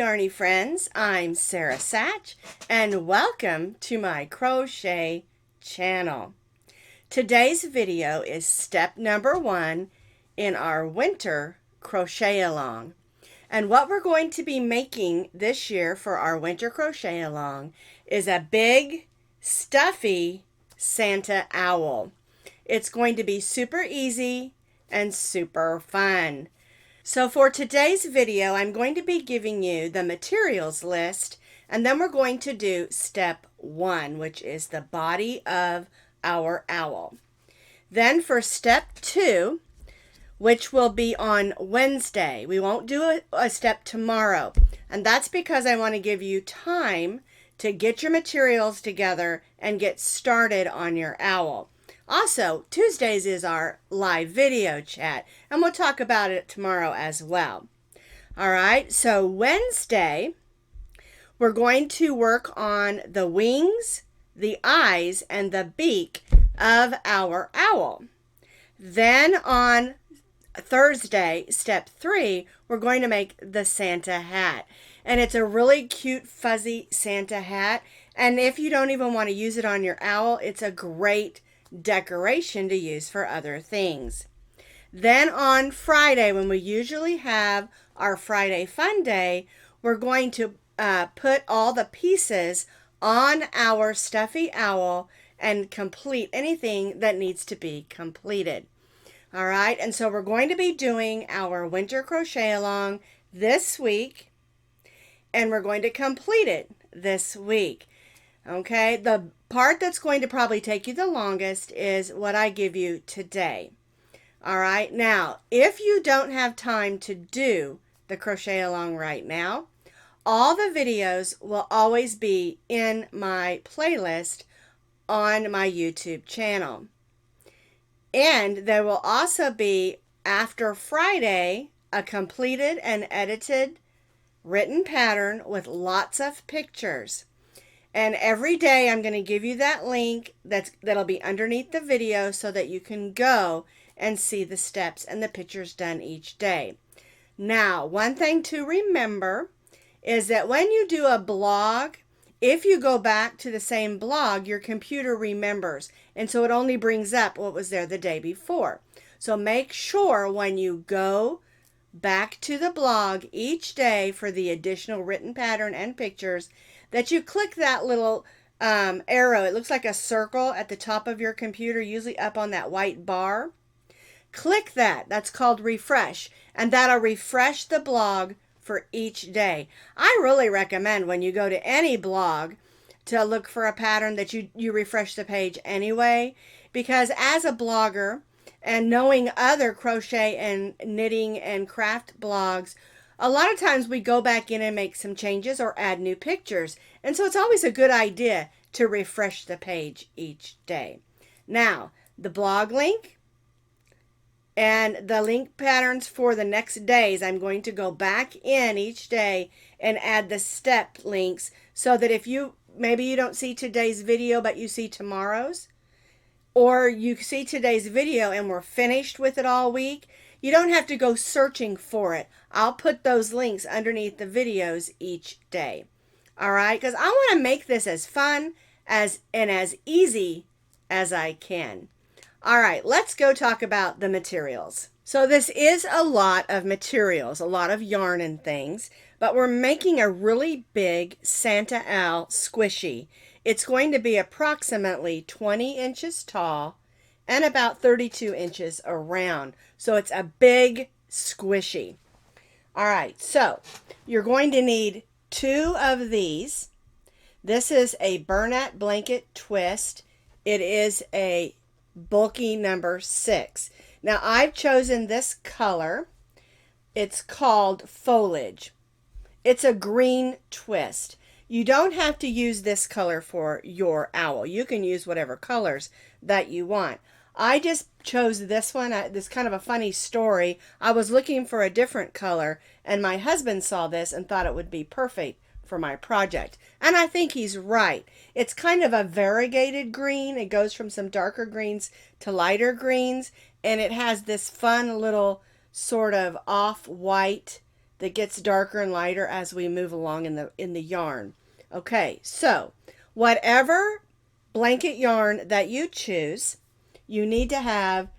Yarny friends, I'm Sara Sach and welcome to my crochet channel. Today's video is step number 1 in our winter crochet along. And what we're going to be making this year for our winter crochet along is a big stuffy Santa owl. It's going to be super easy and super fun. So for today's video, I'm going to be giving you the materials list, and then we're going to do step 1, which is the body of our owl. Then for step 2, which will be on Wednesday, we won't do a step tomorrow, and that's because I want to give you time to get your materials together and get started on your owl. Also, Tuesdays is our live video chat, and we'll talk about it tomorrow as well. All right, so Wednesday, we're going to work on the wings, the eyes, and the beak of our owl. Then on Thursday, step 3, we're going to make the Santa hat. And it's a really cute, fuzzy Santa hat. And if you don't even want to use it on your owl, it's a great decoration to use for other things. Then on Friday, when we usually have our Friday fun day, we're going to put all the pieces on our stuffy owl and complete anything that needs to be completed. All right, and so we're going to be doing our winter crochet along this week, and we're going to complete it this week. Okay, the part that's going to probably take you the longest is what I give you today. All right, now, if you don't have time to do the crochet along right now, all the videos will always be in my playlist on my YouTube channel. And there will also be, after Friday, a completed and edited written pattern with lots of pictures. And every day I'm going to give you that link that'll be underneath the video so that you can go and see the steps and the pictures done each day. Now, one thing to remember is that when you do a blog, if you go back to the same blog, your computer remembers. And so it only brings up what was there the day before. So make sure when you go back to the blog each day for the additional written pattern and pictures that you click that little arrow. It looks like a circle at the top of your computer, usually up on that white bar. Click that. That's called refresh. And that'll refresh the blog for each day. I really recommend when you go to any blog to look for a pattern that you refresh the page anyway, because as a blogger and knowing other crochet and knitting and craft blogs, a lot of times we go back in and make some changes or add new pictures. And so it's always a good idea to refresh the page each day. Now, the blog link and the link patterns for the next days, I'm going to go back in each day and add the step links so that if maybe you don't see today's video, but you see tomorrow's, or you see today's video and we're finished with it all week, you don't have to go searching for it. I'll put those links underneath the videos each day. All right, because I want to make this as fun and as easy as I can. All right, let's go talk about the materials. So this is a lot of materials, a lot of yarn and things, but we're making a really big Santa owl squishy. It's going to be approximately 20 inches tall and about 32 inches around. So it's a big squishy. All right, so you're going to need 2 of these. This is a Bernat blanket twist. It is a bulky number 6. Now I've chosen this color. It's called Foliage. It's a green twist. You don't have to use this color for your owl. You can use whatever colors that you want. I just chose this one. This kind of a funny story. I was looking for a different color, and my husband saw this and thought it would be perfect for my project. And I think he's right. It's kind of a variegated green. It goes from some darker greens to lighter greens, and it has this fun little sort of off-white that gets darker and lighter as we move along in the yarn. Okay, so whatever blanket yarn that you choose, you need to have,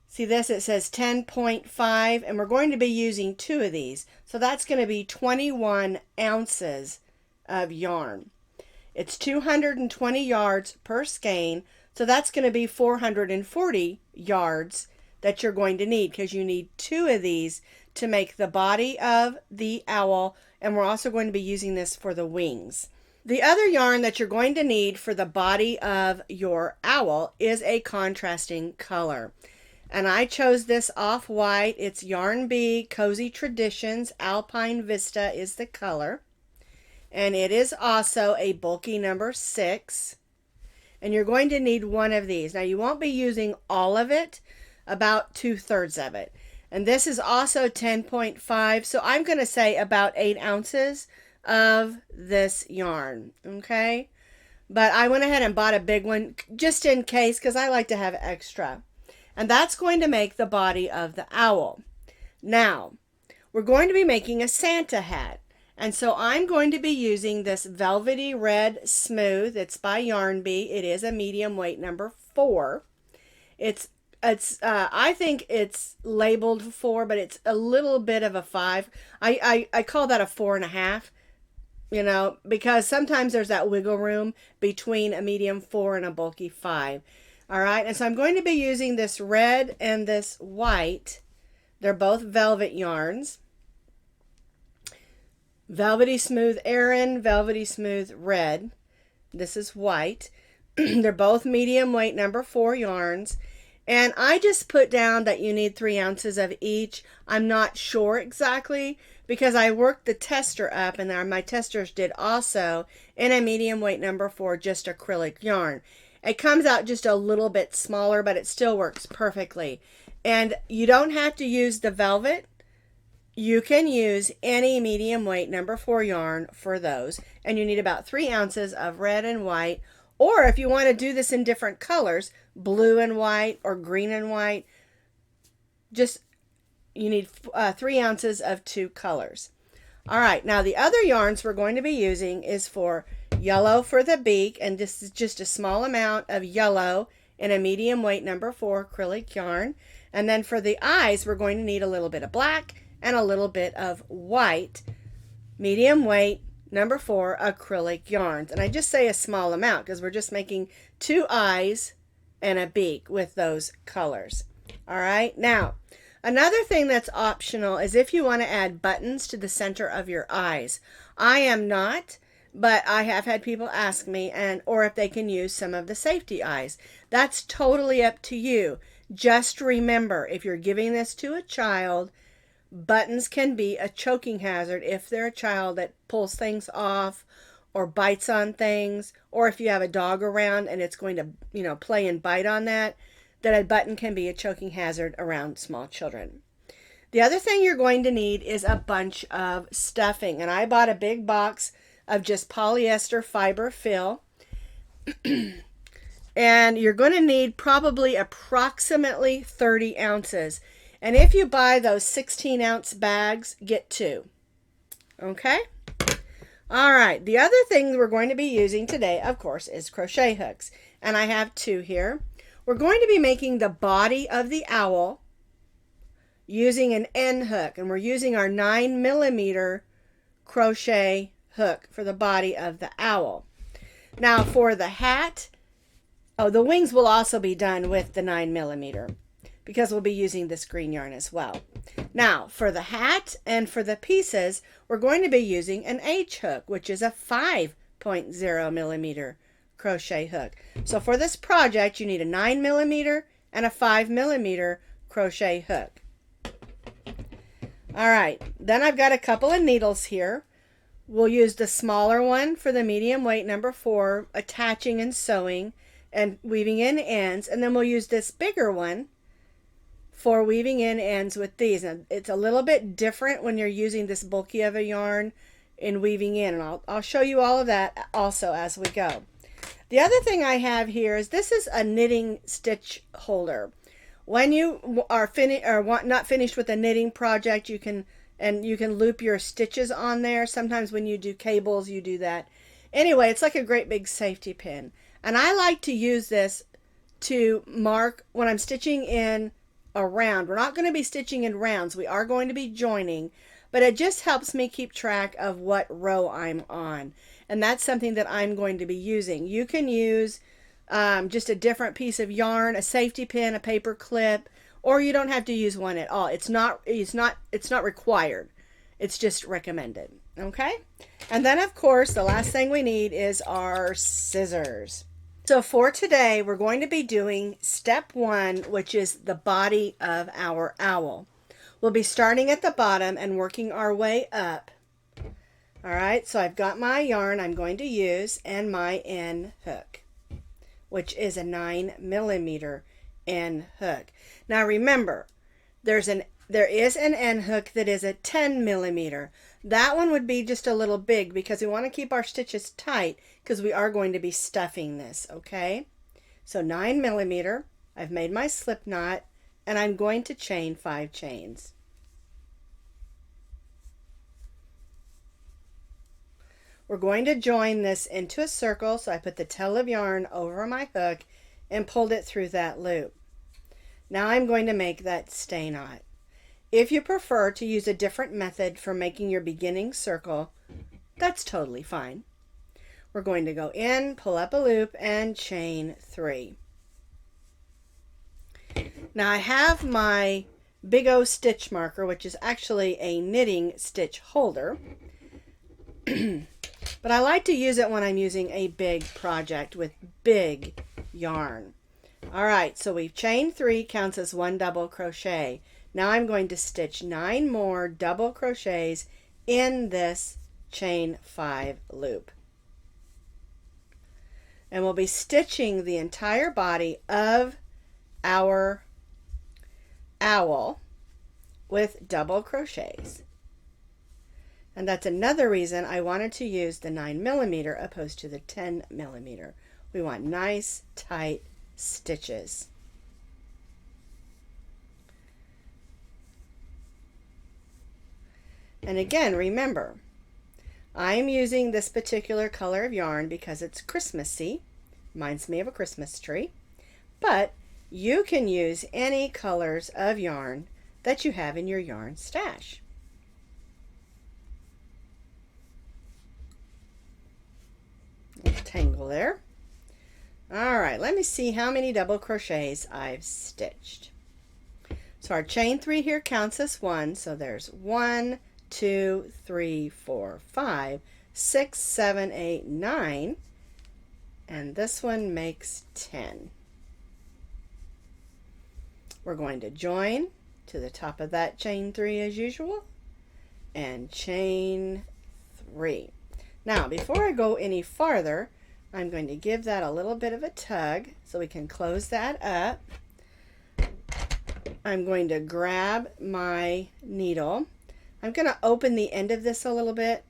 see this, it says 10.5, and we're going to be using 2 of these. So that's going to be 21 ounces of yarn. It's 220 yards per skein, so that's going to be 440 yards that you're going to need, because you need 2 of these to make the body of the owl, and we're also going to be using this for the wings. The other yarn that you're going to need for the body of your owl is a contrasting color. And I chose this off-white. It's Yarn Bee Cozy Traditions Alpine Vista is the color. And it is also a bulky number 6. And you're going to need 1 of these. Now you won't be using all of it, about 2/3 of it. And this is also 10.5, so I'm going to say about 8 ounces of this yarn, okay? But I went ahead and bought a big one just in case, because I like to have extra. And that's going to make the body of the owl. Now, we're going to be making a Santa hat. And so I'm going to be using this Velvety Red Smooth. It's by Yarn Bee. It is a medium weight number 4. I think it's labeled 4, but it's a little bit of a 5. I call that a 4.5, you know, because sometimes there's that wiggle room between a medium 4 and a bulky 5. All right, and so I'm going to be using this red and this white. They're both velvet yarns. Velvety Smooth Aran, Velvety Smooth Red. This is white. They're both medium weight number 4 yarns. And I just put down that you need 3 ounces of each. I'm not sure exactly, because I worked the tester up, and my testers did also in a medium weight number 4 just acrylic yarn. It comes out just a little bit smaller, but it still works perfectly. And you don't have to use the velvet. You can use any medium weight number 4 yarn for those. And you need about 3 ounces of red and white. Or if you want to do this in different colors, blue and white or green and white, just you need 3 ounces of 2 colors. All right, now the other yarns we're going to be using is for yellow for the beak, and this is just a small amount of yellow in a medium weight number 4 acrylic yarn. And then for the eyes, we're going to need a little bit of black and a little bit of white, medium weight number 4 acrylic yarns. And I just say a small amount because we're just making 2 eyes and a beak with those colors. All right, now another thing that's optional is if you want to add buttons to the center of your eyes. I am not, but I have had people ask me, or if they can use some of the safety eyes. That's totally up to you. Just remember, if you're giving this to a child, buttons can be a choking hazard if they're a child that pulls things off or bites on things, or if you have a dog around and it's going to, you know, play and bite on that a button can be a choking hazard around small children. The other thing you're going to need is a bunch of stuffing, and I bought a big box of just polyester fiber fill. And you're going to need probably approximately 30 ounces. And if you buy those 16-ounce bags, get 2. Okay? All right. The other thing we're going to be using today, of course, is crochet hooks. And I have 2 here. We're going to be making the body of the owl using an end hook. And we're using our 9mm crochet hook for the body of the owl. Now for the hat, the wings will also be done with the 9mm because we'll be using this green yarn as well. Now for the hat and for the pieces, we're going to be using an H hook, which is a 5.0mm crochet hook. So for this project, you need a 9mm and a 5mm crochet hook. All right, then I've got a couple of needles here. We'll use the smaller one for the medium weight number 4, attaching and sewing and weaving in ends. And then we'll use this bigger one for weaving in ends with these. And it's a little bit different when you're using this bulky of a yarn in weaving in. And I'll show you all of that also as we go. The other thing I have here is this is a knitting stitch holder. When you are not finished with a knitting project, you can and you can loop your stitches on there. Sometimes when you do cables, you do that. Anyway, it's like a great big safety pin. And I like to use this to mark when I'm stitching in a round. We're not going to be stitching in rounds. We are going to be joining, but it just helps me keep track of what row I'm on. And that's something that I'm going to be using. You can use just a different piece of yarn, a safety pin, a paper clip, or you don't have to use one at all. It's not required. It's just recommended. Okay? And then of course, the last thing we need is our scissors. So for today, we're going to be doing step 1, which is the body of our owl. We'll be starting at the bottom and working our way up. All right, so I've got my yarn I'm going to use and my end hook, which is a 9mm end hook. Now remember, there is an end hook that is a 10mm. That one would be just a little big because we want to keep our stitches tight because we are going to be stuffing this, okay? So 9mm, I've made my slip knot, and I'm going to chain 5 chains. We're going to join this into a circle, so I put the tail of yarn over my hook and pulled it through that loop. Now I'm going to make that stay knot. If you prefer to use a different method for making your beginning circle, that's totally fine. We're going to go in, pull up a loop, and chain 3. Now I have my Big O stitch marker, which is actually a knitting stitch holder. But I like to use it when I'm using a big project with big yarn. All right, so we've chained 3, counts as 1 double crochet. Now I'm going to stitch 9 more double crochets in this chain 5 loop. And we'll be stitching the entire body of our owl with double crochets. And that's another reason I wanted to use the 9mm opposed to the 10mm. We want nice, tight stitches. And again, remember, I'm using this particular color of yarn because it's Christmassy. Reminds me of a Christmas tree. But you can use any colors of yarn that you have in your yarn stash. Tangle there. All right, let me see how many double crochets I've stitched. So our chain 3 here counts as 1. So there's 1, 2, 3, 4, 5, 6, 7, 8, 9, and this one makes 10. We're going to join to the top of that chain 3 as usual and chain 3. Now before I go any farther, I'm going to give that a little bit of a tug so we can close that up. I'm going to grab my needle. I'm going to open the end of this a little bit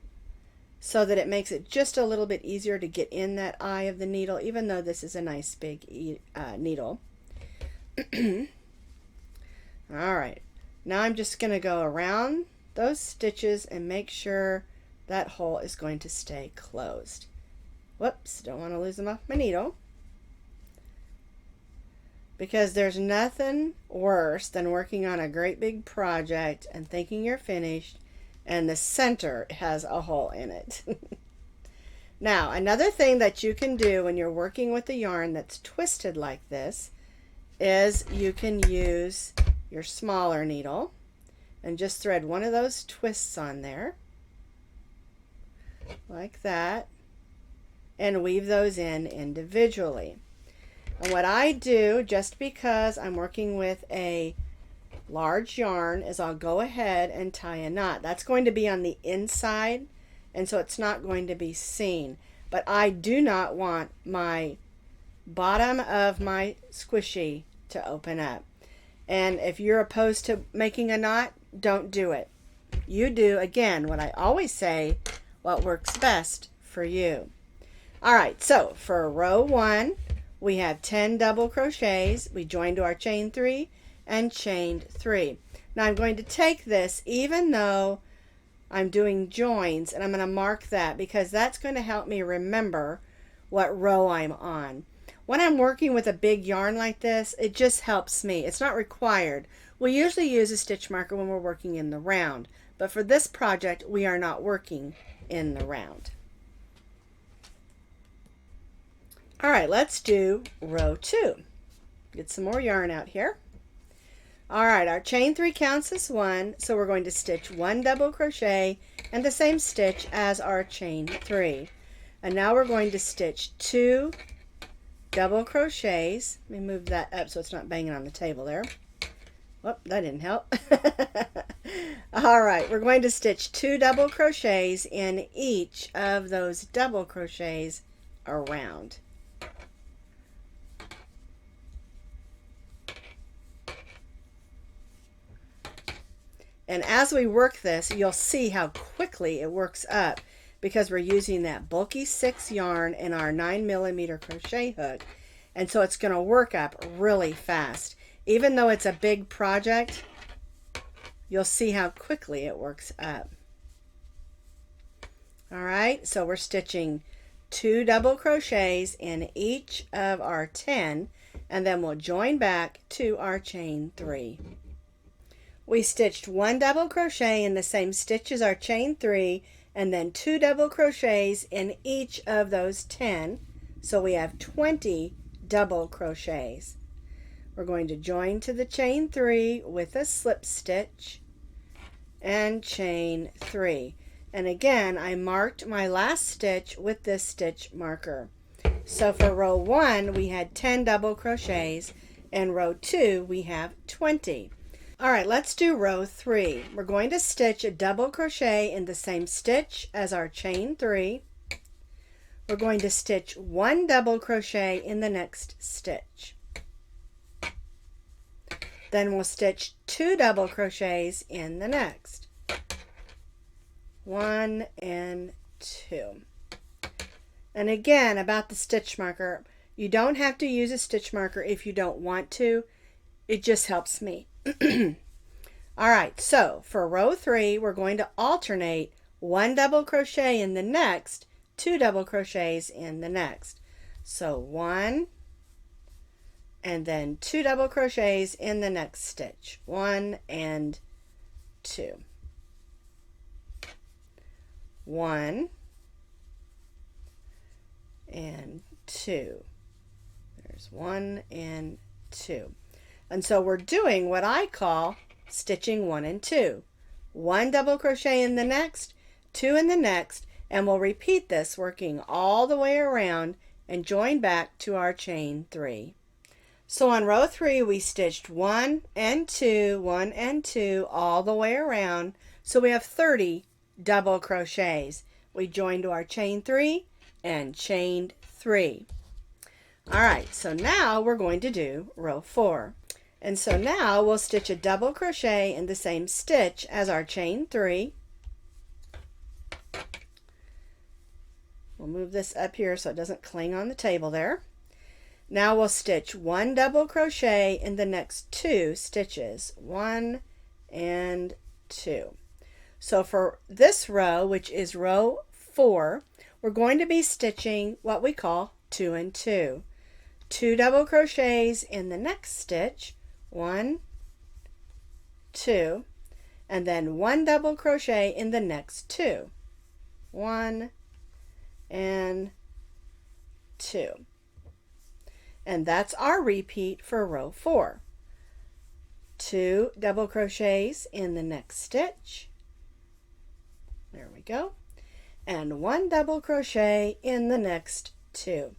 so that it makes it just a little bit easier to get in that eye of the needle, even though this is a nice big needle. All right, now I'm just going to go around those stitches and make sure that hole is going to stay closed. Whoops, don't want to lose them off my needle. Because there's nothing worse than working on a great big project and thinking you're finished and the center has a hole in it. Now, another thing that you can do when you're working with a yarn that's twisted like this is you can use your smaller needle and just thread one of those twists on there like that and weave those in individually. And what I do, just because I'm working with a large yarn, is I'll go ahead and tie a knot. That's going to be on the inside, and so it's not going to be seen. But I do not want my bottom of my squishy to open up. And if you're opposed to making a knot, don't do it. You do, again, what I always say, what works best for you. All right, so for row 1, we have 10 double crochets. We join to our chain 3, and chained 3. Now I'm going to take this, even though I'm doing joins, and I'm going to mark that because that's going to help me remember what row I'm on. When I'm working with a big yarn like this, it just helps me. It's not required. We usually use a stitch marker when we're working in the round, but for this project we are not working in the round. Alright, let's do row 2. Get some more yarn out here. Alright, our chain 3 counts as 1, so we're going to stitch 1 double crochet and the same stitch as our chain 3. And now we're going to stitch 2 double crochets. Let me move that up so it's not banging on the table there. Whoop, that didn't help. Alright, we're going to stitch 2 double crochets in each of those double crochets around. And as we work this, you'll see how quickly it works up because we're using that bulky 6 yarn in our 9mm crochet hook. And so it's going to work up really fast. Even though it's a big project, you'll see how quickly it works up. Alright, so we're stitching 2 double crochets in each of our 10, and then we'll join back to our chain 3. We stitched 1 double crochet in the same stitch as our chain 3, and then 2 double crochets in each of those 10, so we have 20 double crochets. We're going to join to the chain 3 with a slip stitch and chain 3. And again, I marked my last stitch with this stitch marker. So for row 1 we had 10 double crochets, and row 2 we have 20. Alright, let's do row 3. We're going to stitch a double crochet in the same stitch as our chain 3. We're going to stitch 1 double crochet in the next stitch. Then we'll stitch 2 double crochets in the next. 1 and 2. And again, about the stitch marker, you don't have to use a stitch marker if you don't want to. It just helps me. Alright, so for row 3 we're going to alternate 1 double crochet in the next, 2 double crochets in the next. So 1 and then 2 double crochets in the next stitch. 1 and 2. 1 and 2. There's 1 and 2. And so we're doing what I call stitching 1 and 2. 1 double crochet in the next, 2 in the next, and we'll repeat this working all the way around and join back to our chain 3. So on row 3 we stitched 1 and 2, 1 and 2 all the way around. So we have 30 double crochets. We joined to our chain 3 and chained 3. Alright, so now we're going to do row 4. And so now we'll stitch a double crochet in the same stitch as our chain 3. We'll move this up here so it doesn't cling on the table there. Now we'll stitch 1 double crochet in the next 2 stitches. 1 and 2. So for this row, which is row 4, we're going to be stitching what we call 2 and 2. 2 double crochets in the next stitch. 1, 2, and then 1 double crochet in the next 2. 1 and 2. And that's our repeat for row 4. 2 double crochets in the next stitch. There we go. And 1 double crochet in the next 2.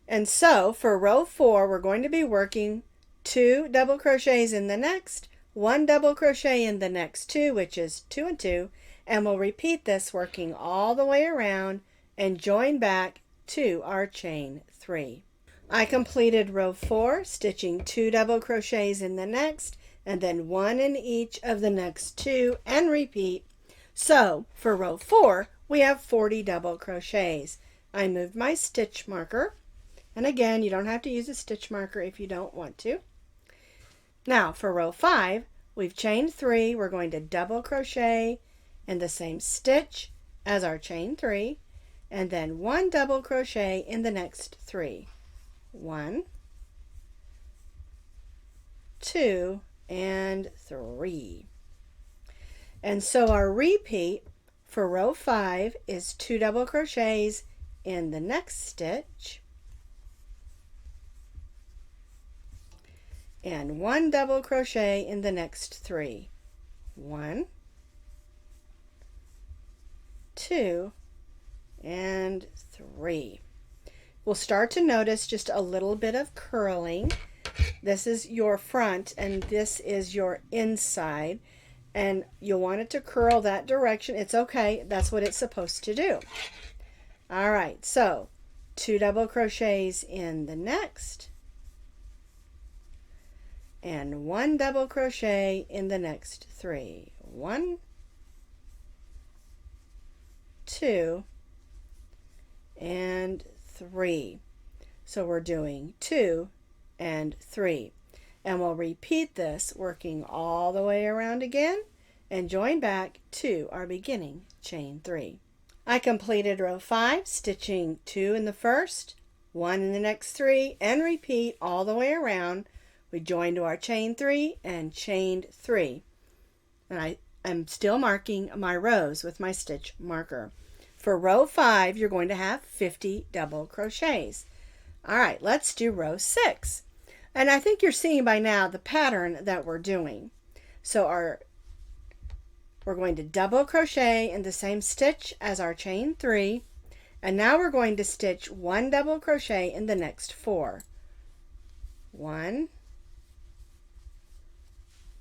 And so for row 4 we're going to be working 2 double crochets in the next, 1 double crochet in the next 2, which is 2 and 2, and we'll repeat this working all the way around and join back to our chain 3. I completed row 4 stitching 2 double crochets in the next and then 1 in each of the next 2 and repeat. So for row 4 we have 40 double crochets. I moved my stitch marker And again, you don't have to use a stitch marker if you don't want to. Now for row 5, we've chained 3. We're going to double crochet in the same stitch as our chain 3, and then 1 double crochet in the next 3. 1, 2, and 3. And so our repeat for row 5 is 2 double crochets in the next stitch and 1 double crochet in the next 3. 1, 2, and 3. We'll start to notice just a little bit of curling. This is your front and this is your inside, and you'll want it to curl that direction. It's okay, that's what it's supposed to do. All right, so 2 double crochets in the next and 1 double crochet in the next 3. 1, 2, and 3. So we're doing 2 and 3, and we'll repeat this working all the way around again and join back to our beginning chain 3. I completed row 5, stitching 2 in the first, 1 in the next 3, and repeat all the way around. We joined to our chain 3 and chained 3, and I'm still marking my rows with my stitch marker. For row 5, you're going to have 50 double crochets. All right, let's do row 6. And I think you're seeing by now the pattern that we're doing. So we're going to double crochet in the same stitch as our chain 3, and now we're going to stitch 1 double crochet in the next 4. 1,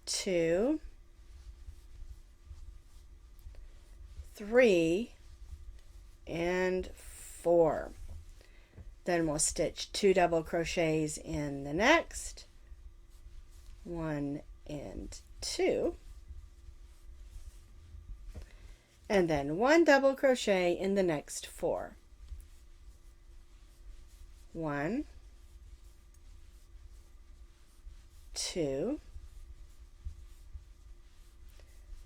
2, 3, and 4. Then we'll stitch 2 double crochets in the next, 1 and 2, and then 1 double crochet in the next 4. 1, 2,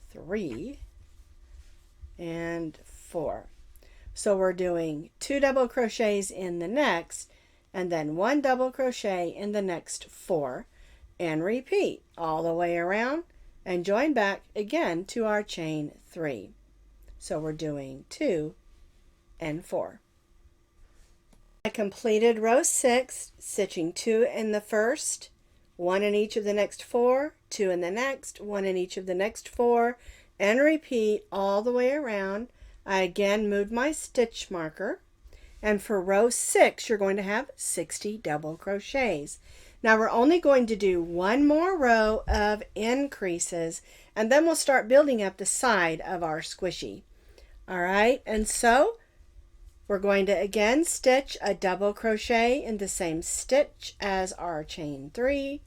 3, and 4. So we're doing 2 double crochets in the next and then 1 double crochet in the next 4, and repeat all the way around and join back again to our chain 3. So we're doing 2 and 4. I completed row 6, stitching 2 in the first, 1 in each of the next 4, 2 in the next, 1 in each of the next 4, and repeat all the way around. I again moved my stitch marker, and for row 6 you're going to have 60 double crochets. Now we're only going to do one more row of increases, and then we'll start building up the side of our squishy. All right, and so we're going to again stitch a double crochet in the same stitch as our chain 3,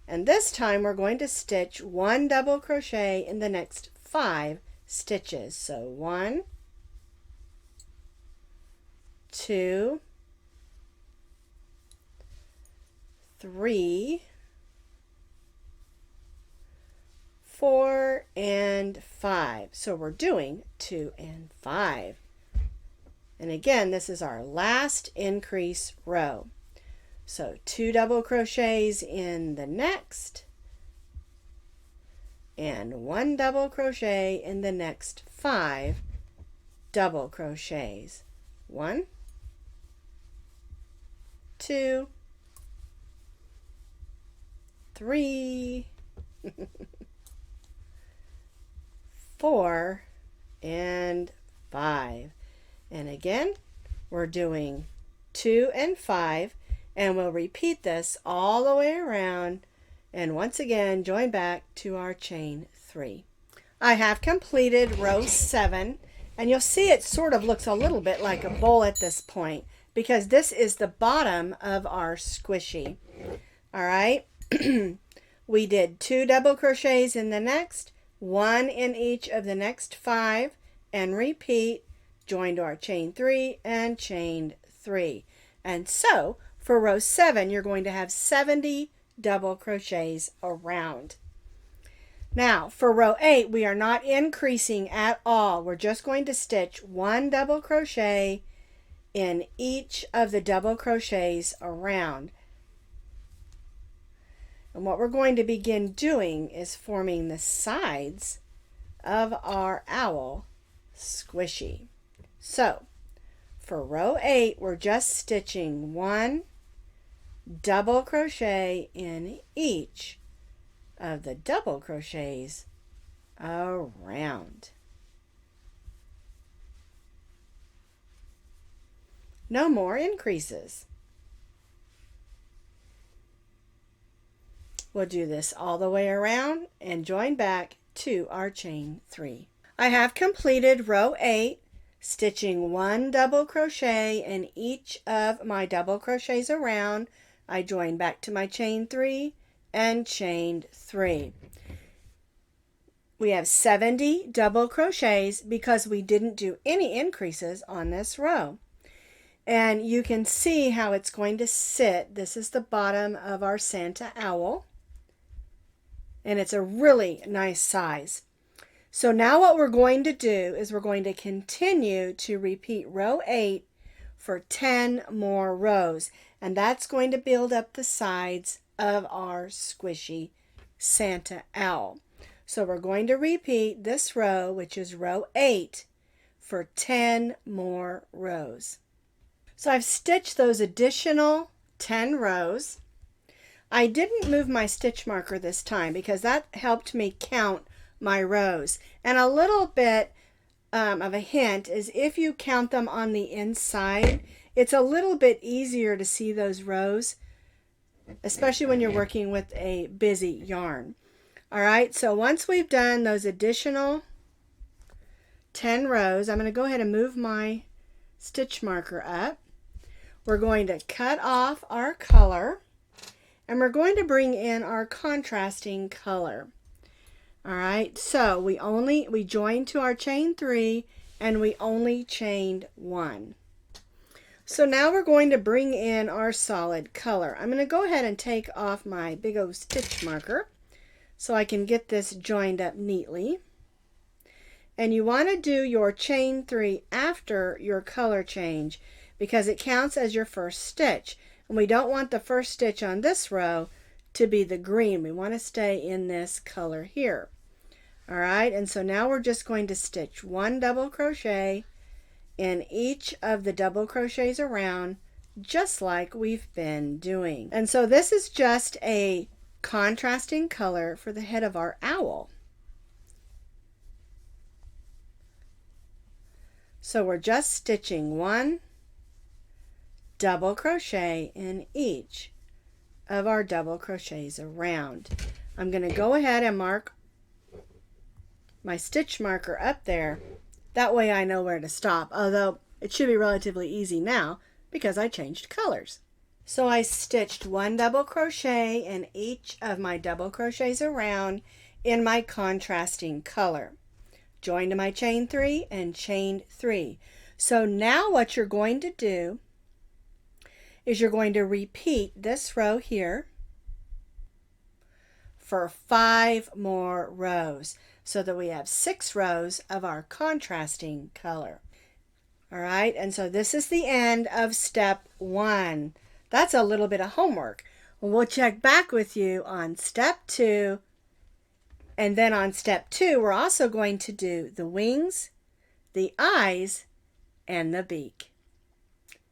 and this time we're going to stitch 1 double crochet in the next 5 stitches. So 1, 2, 3, 4, and 5. So we're doing 2 and 5. And again, this is our last increase row. So 2 double crochets in the next and 1 double crochet in the next 5 double crochets. 1, 2, 3, 4, and 5. And again, we're doing 2 and 5, and we'll repeat this all the way around, and once again join back to our chain 3. I have completed row 7, and you'll see it sort of looks a little bit like a bowl at this point because this is the bottom of our squishy. All right, we did 2 double crochets in the next, 1 in each of the next 5, and repeat, joined our chain 3 and chained 3. And so For row 7, you're going to have 70 double crochets around. Now, for row 8, we are not increasing at all. We're just going to stitch 1 double crochet in each of the double crochets around. And what we're going to begin doing is forming the sides of our owl squishy. So, for row 8, we're just stitching 1 double crochet in each of the double crochets around. No more increases. We'll do this all the way around and join back to our chain 3. I have completed row 8, stitching 1 double crochet in each of my double crochets around. I joined back to my chain 3 and chained 3. We have 70 double crochets because we didn't do any increases on this row. And you can see how it's going to sit. This is the bottom of our Santa owl. And it's a really nice size. So now what we're going to do is we're going to continue to repeat row 8 for 10 more rows. And that's going to build up the sides of our squishy Santa owl. So we're going to repeat this row, which is row 8, for 10 more rows. So I've stitched those additional 10 rows. I didn't move my stitch marker this time because that helped me count my rows. And a little bit of a hint is if you count them on the inside, it's a little bit easier to see those rows, especially when you're working with a busy yarn. All right, so once we've done those additional 10 rows, I'm going to go ahead and move my stitch marker up. We're going to cut off our color and we're going to bring in our contrasting color. All right, so we joined to our chain 3 and we only chained 1. So now we're going to bring in our solid color. I'm going to go ahead and take off my big old stitch marker so I can get this joined up neatly. And you want to do your chain 3 after your color change because it counts as your first stitch. And we don't want the first stitch on this row to be the green. We want to stay in this color here. All right, and so now we're just going to stitch 1 double crochet in each of the double crochets around, just like we've been doing. And so this is just a contrasting color for the head of our owl. So we're just stitching 1 double crochet in each of our double crochets around. I'm going to go ahead and mark my stitch marker up there. That way I know where to stop, although it should be relatively easy now because I changed colors. So I stitched 1 double crochet in each of my double crochets around in my contrasting color. Joined to my chain 3 and chained 3. So now what you're going to do is you're going to repeat this row here for 5 more rows so that we have 6 rows of our contrasting color. All right, and so this is the end of step 1. That's a little bit of homework. We'll check back with you on step 2, and then on step 2 we're also going to do the wings, the eyes, and the beak.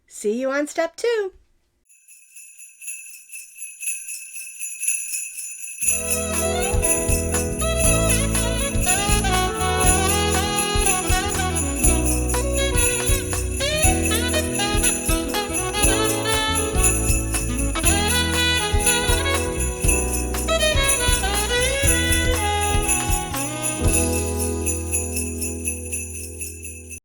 See you on step 2.